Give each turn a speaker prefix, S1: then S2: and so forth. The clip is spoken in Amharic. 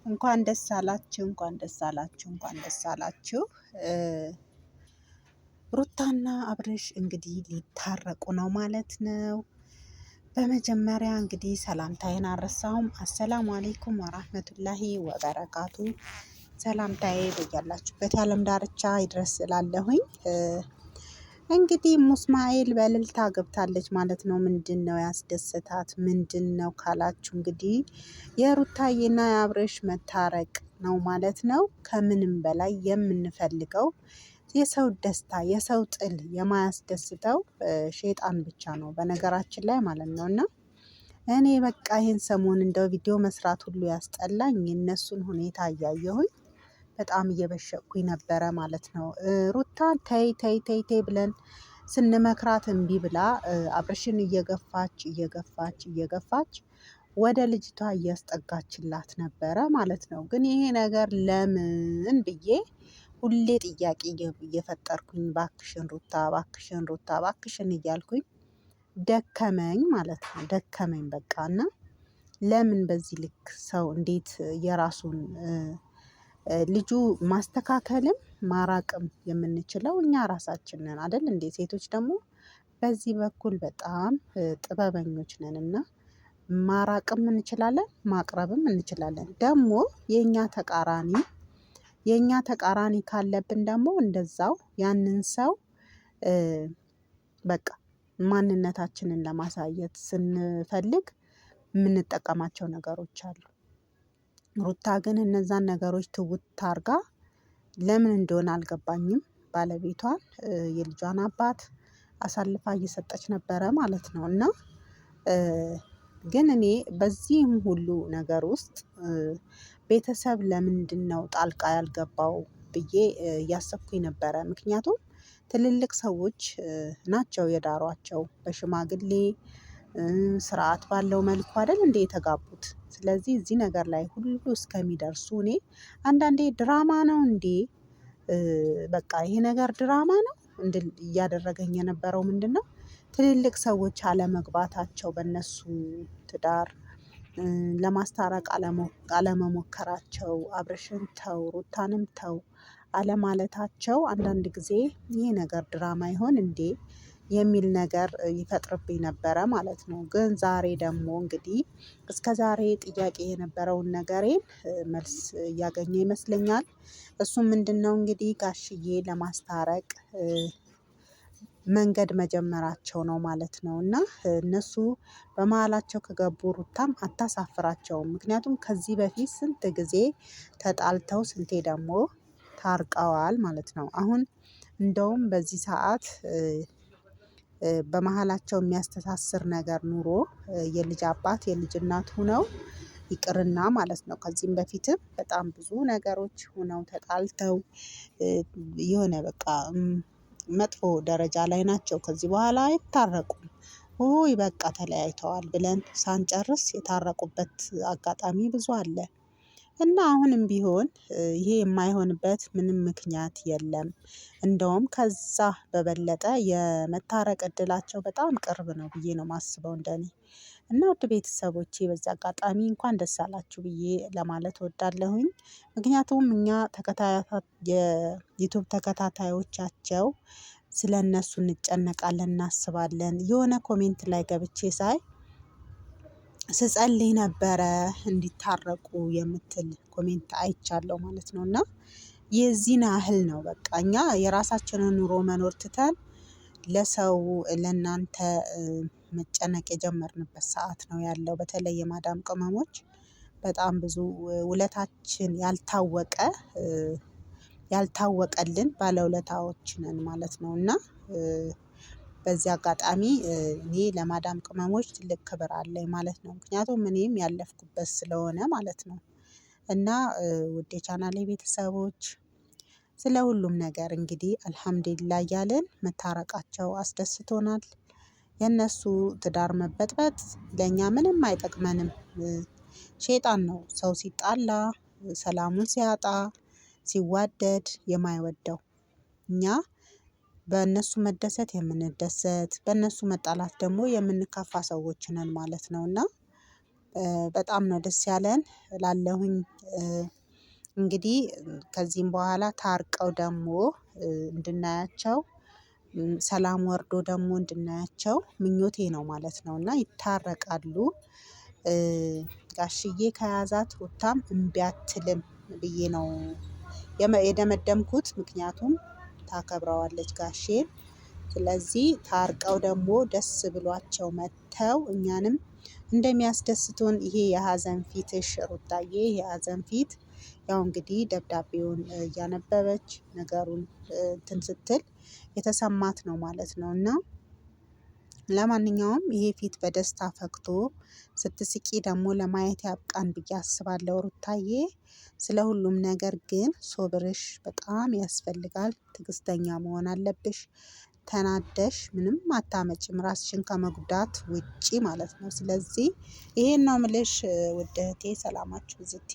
S1: እንኳን ደስ አላችሁ፣ እንኳን ደስ አላችሁ፣ እንኳን ደስ አላችሁ። ሩታና አብርሽ እንግዲህ ሊታረቁ ነው ማለት ነው። በመጀመሪያ እንግዲህ ሰላምታዬን አልረሳሁም። አሰላሙ አሌይኩም ወራህመቱላሂ ወበረካቱ። ሰላምታዬ በያላችሁበት የዓለም ዳርቻ ይድረስ እላለሁኝ። እንግዲህ ሙስማኤል በእልልታ ገብታለች ማለት ነው። ምንድን ነው ያስደሰታት? ምንድን ነው ካላችሁ እንግዲህ የሩታዬና የአብርሽ መታረቅ ነው ማለት ነው። ከምንም በላይ የምንፈልገው የሰው ደስታ፣ የሰው ጥል የማያስደስተው ሼጣን ብቻ ነው በነገራችን ላይ ማለት ነው። እና እኔ በቃ ይህን ሰሞን እንደው ቪዲዮ መስራት ሁሉ ያስጠላኝ የእነሱን ሁኔታ እያየሁኝ በጣም እየበሸቅኩኝ ነበረ ማለት ነው። ሩታን ተይ ተይ ተይ ተይ ብለን ስንመክራት እምቢ ብላ አብርሽን እየገፋች ወደ ልጅቷ እያስጠጋችላት ነበረ ማለት ነው። ግን ይሄ ነገር ለምን ብዬ ሁሌ ጥያቄ እየፈጠርኩኝ ባክሽን ሩታ፣ ባክሽን ሩታ፣ ባክሽን እያልኩኝ ደከመኝ ማለት ነው። ደከመኝ በቃ። እና ለምን በዚህ ልክ ሰው እንዴት የራሱን ልጁ ማስተካከልም ማራቅም የምንችለው እኛ ራሳችን ነን አይደል እንዴ? ሴቶች ደግሞ በዚህ በኩል በጣም ጥበበኞች ነን እና ማራቅም እንችላለን፣ ማቅረብም እንችላለን። ደግሞ የኛ ተቃራኒ ካለብን ደግሞ እንደዛው ያንን ሰው በቃ ማንነታችንን ለማሳየት ስንፈልግ የምንጠቀማቸው ነገሮች አሉ። ሩታ ግን እነዛን ነገሮች ትውት አርጋ ለምን እንደሆነ አልገባኝም። ባለቤቷን የልጇን አባት አሳልፋ እየሰጠች ነበረ ማለት ነው። እና ግን እኔ በዚህም ሁሉ ነገር ውስጥ ቤተሰብ ለምንድን ነው ጣልቃ ያልገባው ብዬ እያሰብኩኝ ነበረ። ምክንያቱም ትልልቅ ሰዎች ናቸው የዳሯቸው በሽማግሌ ስርዓት ባለው መልኩ አይደል እንዴ የተጋቡት። ስለዚህ እዚህ ነገር ላይ ሁሉ እስከሚደርሱ እኔ አንዳንዴ ድራማ ነው እንዴ በቃ ይሄ ነገር ድራማ ነው እንድል እያደረገኝ የነበረው ምንድን ነው ትልልቅ ሰዎች አለመግባታቸው፣ በእነሱ ትዳር ለማስታረቅ አለመሞከራቸው፣ አብርሽን ተው ሩታንም ተው አለማለታቸው አንዳንድ ጊዜ ይሄ ነገር ድራማ ይሆን እንዴ የሚል ነገር ይፈጥርብኝ ነበረ ማለት ነው። ግን ዛሬ ደግሞ እንግዲህ እስከ ዛሬ ጥያቄ የነበረውን ነገሬን መልስ እያገኘ ይመስለኛል። እሱም ምንድን ነው እንግዲህ ጋሽዬ ለማስታረቅ መንገድ መጀመራቸው ነው ማለት ነው። እና እነሱ በመሃላቸው ከገቡ ሩታም አታሳፍራቸውም። ምክንያቱም ከዚህ በፊት ስንት ጊዜ ተጣልተው ስንቴ ደግሞ ታርቀዋል ማለት ነው። አሁን እንደውም በዚህ ሰዓት በመሃላቸው የሚያስተሳስር ነገር ኑሮ የልጅ አባት የልጅ እናት ሆነው ይቅርና ማለት ነው። ከዚህም በፊትም በጣም ብዙ ነገሮች ሆነው ተጣልተው የሆነ በቃ መጥፎ ደረጃ ላይ ናቸው። ከዚህ በኋላ አይታረቁም። ውይ በቃ ተለያይተዋል ብለን ሳንጨርስ የታረቁበት አጋጣሚ ብዙ አለ። እና አሁንም ቢሆን ይሄ የማይሆንበት ምንም ምክንያት የለም። እንደውም ከዛ በበለጠ የመታረቅ እድላቸው በጣም ቅርብ ነው ብዬ ነው የማስበው እንደኔ። እና ውድ ቤተሰቦቼ በዚህ አጋጣሚ እንኳን ደስ አላችሁ ብዬ ለማለት እወዳለሁኝ። ምክንያቱም እኛ የዩቲዩብ ተከታታዮቻቸው ስለ እነሱ እንጨነቃለን፣ እናስባለን። የሆነ ኮሜንት ላይ ገብቼ ሳይ ስጸልይ ነበረ እንዲታረቁ የምትል ኮሜንት አይቻለሁ ማለት ነው። እና የዚህን ያህል ነው በቃ እኛ የራሳችንን ኑሮ መኖር ትተን ለሰው ለእናንተ መጨነቅ የጀመርንበት ሰዓት ነው ያለው። በተለይ የማዳም ቅመሞች በጣም ብዙ ውለታችን ያልታወቀልን ባለውለታዎች ነን ማለት ነው። እና በዚህ አጋጣሚ እኔ ለማዳም ቅመሞች ትልቅ ክብር አለኝ ማለት ነው። ምክንያቱም እኔም ያለፍኩበት ስለሆነ ማለት ነው። እና ውድ የቻናሌ ቤተሰቦች ስለ ሁሉም ነገር እንግዲህ አልሐምዱሊላህ እያልን መታረቃቸው አስደስቶናል። የእነሱ ትዳር መበጥበጥ ለእኛ ምንም አይጠቅመንም። ሼጣን ነው ሰው ሲጣላ ሰላሙን ሲያጣ ሲዋደድ የማይወደው። እኛ በእነሱ መደሰት የምንደሰት በእነሱ መጣላት ደግሞ የምንከፋ ሰዎች ነን ማለት ነው። እና በጣም ነው ደስ ያለን እላለሁኝ። እንግዲህ ከዚህም በኋላ ታርቀው ደግሞ እንድናያቸው ሰላም ወርዶ ደግሞ እንድናያቸው ምኞቴ ነው ማለት ነው። እና ይታረቃሉ። ጋሽዬ ከያዛት ሩታም እምቢ አትልም ብዬ ነው የደመደምኩት። ምክንያቱም ታከብረዋለች ጋሼን። ስለዚህ ታርቀው ደግሞ ደስ ብሏቸው መጥተው እኛንም እንደሚያስደስቱን ይሄ የሀዘን ፊትሽ ሩታዬ የሀዘን ፊት ያው እንግዲህ ደብዳቤውን እያነበበች ነገሩን እንትን ስትል የተሰማት ነው ማለት ነው። እና ለማንኛውም ይሄ ፊት በደስታ ፈክቶ ስትስቂ ደግሞ ለማየት ያብቃን ብዬ አስባለሁ ሩታዬ። ስለ ሁሉም ነገር ግን ሶብርሽ በጣም ያስፈልጋል ትዕግስተኛ መሆን አለብሽ። ተናደሽ ምንም አታመጭም ራስሽን ከመጉዳት ውጪ ማለት ነው። ስለዚህ ይሄን ነው የምልሽ ውድ እህቴ ሰላማችሁ ብዝት